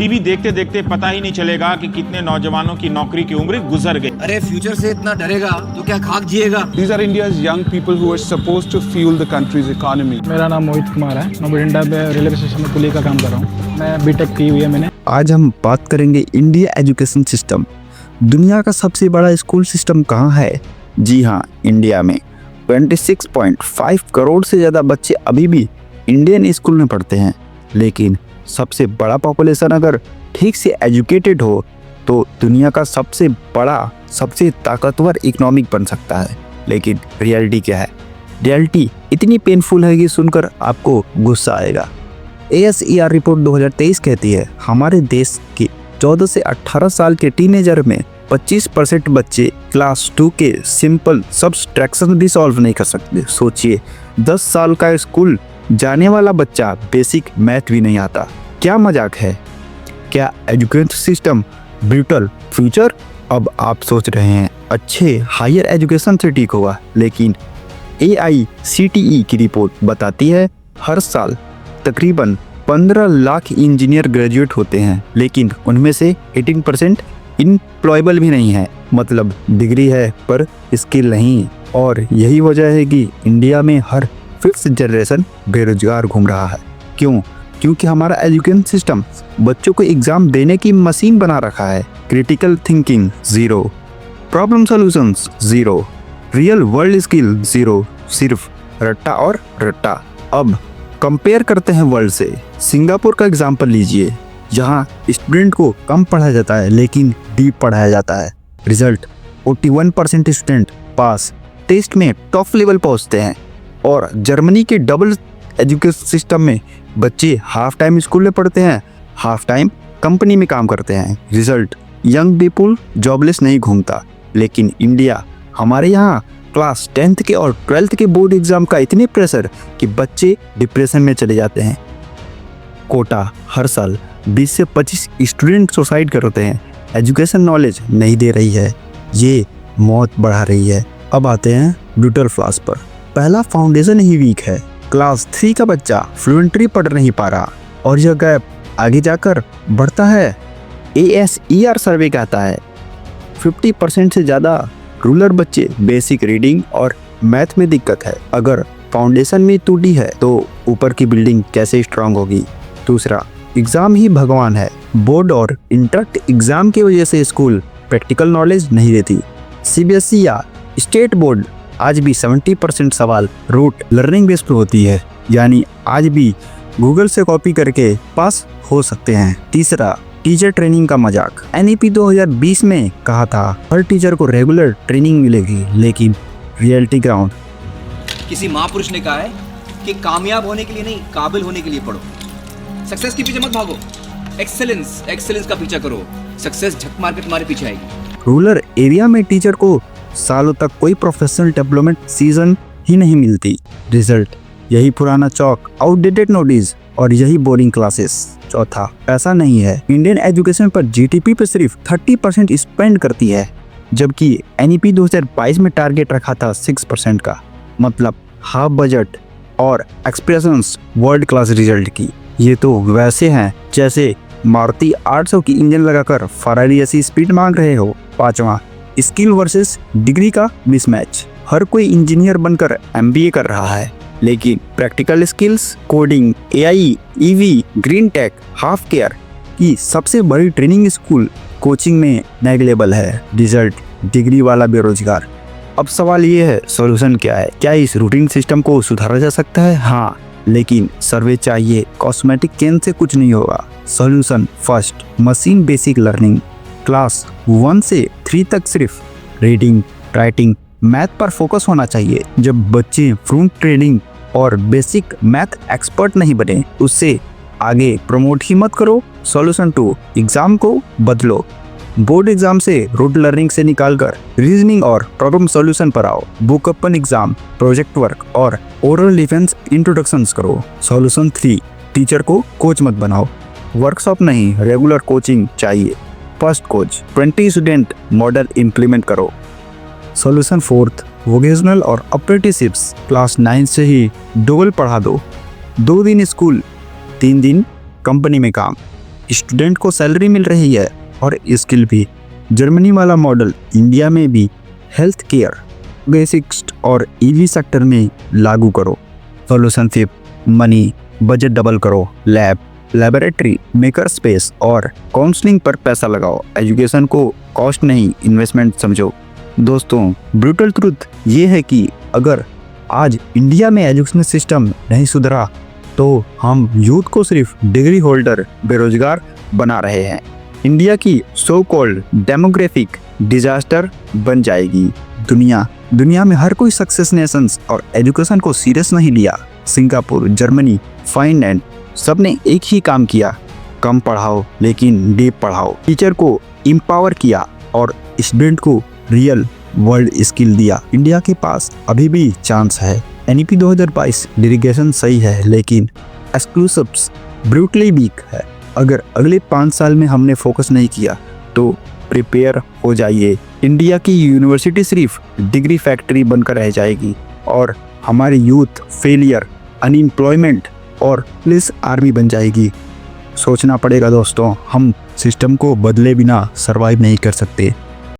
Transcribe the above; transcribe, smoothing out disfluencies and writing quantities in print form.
TV देखते देखते पता ही नहीं चलेगा कि कितने नौजवानों की नौकरी की उम्र गुजर गई। अरे फ्यूचर से इतना डरेगा तो क्या खाक जिएगा। These are India's young people who are supposed to fuel the country's economy. मेरा नाम मोहित कुमार है। मैं बठिंडा में रेलवे स्टेशन में कुली का काम कर रहा हूँ। मैं बीटेक की हुई है मैंने। आज हम बात करेंगे इंडिया एजुकेशन सिस्टम। दुनिया का सबसे बड़ा स्कूल सिस्टम कहाँ है? जी हाँ, इंडिया में 26.5 करोड़ से ज़्यादा बच्चे अभी भी इंडियन स्कूल में पढ़ते हैं। लेकिन सबसे बड़ा पॉपुलेशन अगर ठीक से एजुकेटेड हो तो दुनिया का सबसे बड़ा, सबसे ताकतवर इकोनॉमिक बन सकता है। लेकिन रियलिटी क्या है? रियलिटी इतनी पेनफुल है कि सुनकर आपको गुस्सा आएगा। ASER रिपोर्ट 2023 कहती है हमारे देश के 14 से 18 साल के टीनेजर में 25% बच्चे क्लास 2 के सिंपल सब्सट्रैक्शन भी सॉल्व नहीं कर सकते। सोचिए, 10 साल का स्कूल जाने वाला बच्चा बेसिक मैथ भी नहीं आता। क्या मजाक है? क्या एजुकेशन सिस्टम ब्रूटल? फ्यूचर? अब आप सोच रहे हैं अच्छे हायर एजुकेशन से ठीक होगा, लेकिन AICTE की रिपोर्ट बताती है हर साल तकरीबन 15 लाख इंजीनियर ग्रेजुएट होते हैं, लेकिन उनमें से 18% इम्प्लॉयबल भी नहीं है। मतलब डिग्री है पर स्किल नहीं। और यही वजह है कि इंडिया में हर 5th जनरेशन बेरोजगार घूम रहा है। क्यों? क्योंकि हमारा एजुकेशन सिस्टम बच्चों को एग्जाम देने की मशीन बना रखा है। Critical thinking zero, problem solutions zero, real world skill zero, सिर्फ रट्टा और रट्टा। अब कंपेयर करते हैं वर्ल्ड से। सिंगापुर का एग्जाम्पल लीजिए, जहाँ स्टूडेंट को कम पढ़ाया जाता है लेकिन डीप पढ़ाया जाता है। रिजल्ट 41% स्टूडेंट पास, टेस्ट में टॉप लेवल पहुँचते हैं। और जर्मनी के डबल एजुकेशन सिस्टम में बच्चे हाफ टाइम स्कूल में पढ़ते हैं, हाफ टाइम कंपनी में काम करते हैं। रिजल्ट, यंग पीपुल जॉबलेस नहीं घूमता। लेकिन इंडिया, हमारे यहाँ क्लास 10th के और 12th के बोर्ड एग्जाम का इतने प्रेशर कि बच्चे डिप्रेशन में चले जाते हैं। कोटा, हर साल 20 से 25 स्टूडेंट सुसाइड करते हैं। एजुकेशन नॉलेज नहीं दे रही है, ये मौत बढ़ा रही है। अब आते हैं ब्रूटल फ्लॉस पर। पहला, फाउंडेशन ही वीक है। क्लास 3 का बच्चा फ्लुएंटली पढ़ नहीं पा रहा और यह गैप आगे जाकर बढ़ता है। ASER सर्वे कहता है 50% से ज़्यादा रूरल बच्चे बेसिक रीडिंग और मैथ में दिक्कत है। अगर फाउंडेशन में टूटी है तो ऊपर की बिल्डिंग कैसे स्ट्रांग होगी? दूसरा, एग्ज़ाम ही भगवान है। बोर्ड और इंटरेक्ट एग्ज़ाम की वजह से स्कूल प्रैक्टिकल नॉलेज नहीं देती। CBSE या स्टेट बोर्ड आज भी 70% सवाल रूट लर्निंग बेस्ड पर होती है, यानी आज भी गूगल से कॉपी करके पास हो सकते हैं। तीसरा, टीचर ट्रेनिंग का मजाक। NEP 2020 में कहा था हर टीचर को रेगुलर ट्रेनिंग मिलेगी, लेकिन रियलिटी ग्राउंड। किसी महापुरुष ने कहा है कि कामयाब होने के लिए नहीं, काबिल होने के लिए पढ़ो। सक्सेस के पीछे मत भागो, एक्सेलेंस का पीछा करो। सक्सेस झक मार के तुम्हारे पीछे आएगी। रूरल एरिया में टीचर को सालों तक कोई प्रोफेशनल डेवलपमेंट सीजन ही नहीं मिलती। रिजल्ट, यही पुराना चौक, आउटडेटेड नोटिस और यही बोरिंग क्लासेस। चौथा, पैसा नहीं है। इंडियन एजुकेशन पर GDP पे सिर्फ 30% स्पेंड करती है, जबकि NEP 2022 में टारगेट रखा था 6% का। मतलब हाफ बजट और एक्सप्रेशंस वर्ल्ड क्लास रिजल्ट की। ये तो वैसे हैं जैसे मारुति 800 की इंजन लगाकर फरारी ऐसी स्पीड मांग रहे हो। पांचवा, स्किल वर्सेस डिग्री का मिसमैच। हर कोई इंजीनियर बनकर MBA कर रहा है, लेकिन practical skills, coding, AI, EV, green tech, half care की सबसे बड़ी ट्रेनिंग स्कूल कोचिंग में नेगलेबल है। रिजल्ट, डिग्री वाला बेरोजगार। अब सवाल ये है, सॉल्यूशन क्या है? क्या इस रूटीन सिस्टम को सुधारा जा सकता है? हाँ, लेकिन सर्वे चाहिए। कॉस्मेटिक चेंज से कुछ नहीं होगा। Solution, first, machine basic learning. Class 1 से 3 तक सिर्फ रीडिंग, राइटिंग, मैथ पर फोकस होना चाहिए। जब बच्चे फ्रंट ट्रेनिंग और बेसिक मैथ एक्सपर्ट नहीं बने, उससे आगे प्रमोट ही मत करो। सॉल्यूशन 2, एग्जाम को बदलो। बोर्ड एग्जाम से रूट लर्निंग से निकालकर रीजनिंग और प्रॉब्लम सॉल्यूशन पर आओ। Book open exam, project work और ओरल डिफेंस इंट्रोडक्शंस करो। सॉल्यूशन 3, टीचर को कोच मत बनाओ। वर्कशॉप नहीं, रेगुलर कोचिंग चाहिए। First coach, 20 student model implement करो। सॉल्यूशन 4, वोकेशनल और अप्रेंटिसशिप्स क्लास 9 से ही डबल पढ़ा दो। 2 दिन स्कूल, 3 दिन कंपनी में काम। स्टूडेंट को सैलरी मिल रही है और स्किल भी। जर्मनी वाला मॉडल इंडिया में भी हेल्थ केयर, बेसिक्स और ईवी सेक्टर में लागू करो। सॉल्यूशन सिर्फ मनी, बजट डबल करो, लैब, लैबोरेटरी, मेकर स्पेस और काउंसलिंग पर पैसा लगाओ। एजुकेशन को कॉस्ट नहीं, इन्वेस्टमेंट समझो। दोस्तों, ब्रूटल ट्रुथ ये है कि अगर आज इंडिया में एजुकेशन सिस्टम नहीं सुधरा तो हम यूथ को सिर्फ डिग्री होल्डर बेरोजगार बना रहे हैं। इंडिया की सो कॉल्ड डेमोग्राफिक डिजास्टर बन जाएगी। दुनिया में हर कोई सक्सेस नेशंस और एजुकेशन को सीरियस नहीं लिया। सिंगापुर, जर्मनी, फिनलैंड सबने एक ही काम किया, कम पढ़ाओ लेकिन डीप पढ़ाओ। टीचर को एम्पावर किया और स्टूडेंट को रियल वर्ल्ड स्किल दिया। इंडिया के पास अभी भी चांस है। एनईपी 2022 डेरिगेशन सही है लेकिन एक्सक्लूसिव्स ब्रूटली वीक है। अगर अगले 5 साल में हमने फोकस नहीं किया तो प्रिपेयर हो जाइए। इंडिया की यूनिवर्सिटी सिर्फ डिग्री फैक्ट्री बनकर रह जाएगी और हमारी यूथ फेलियर, अनएम्प्लॉयमेंट और पुलिस आर्मी बन जाएगी। सोचना पड़ेगा दोस्तों, हम सिस्टम को बदले बिना सरवाइव नहीं कर सकते।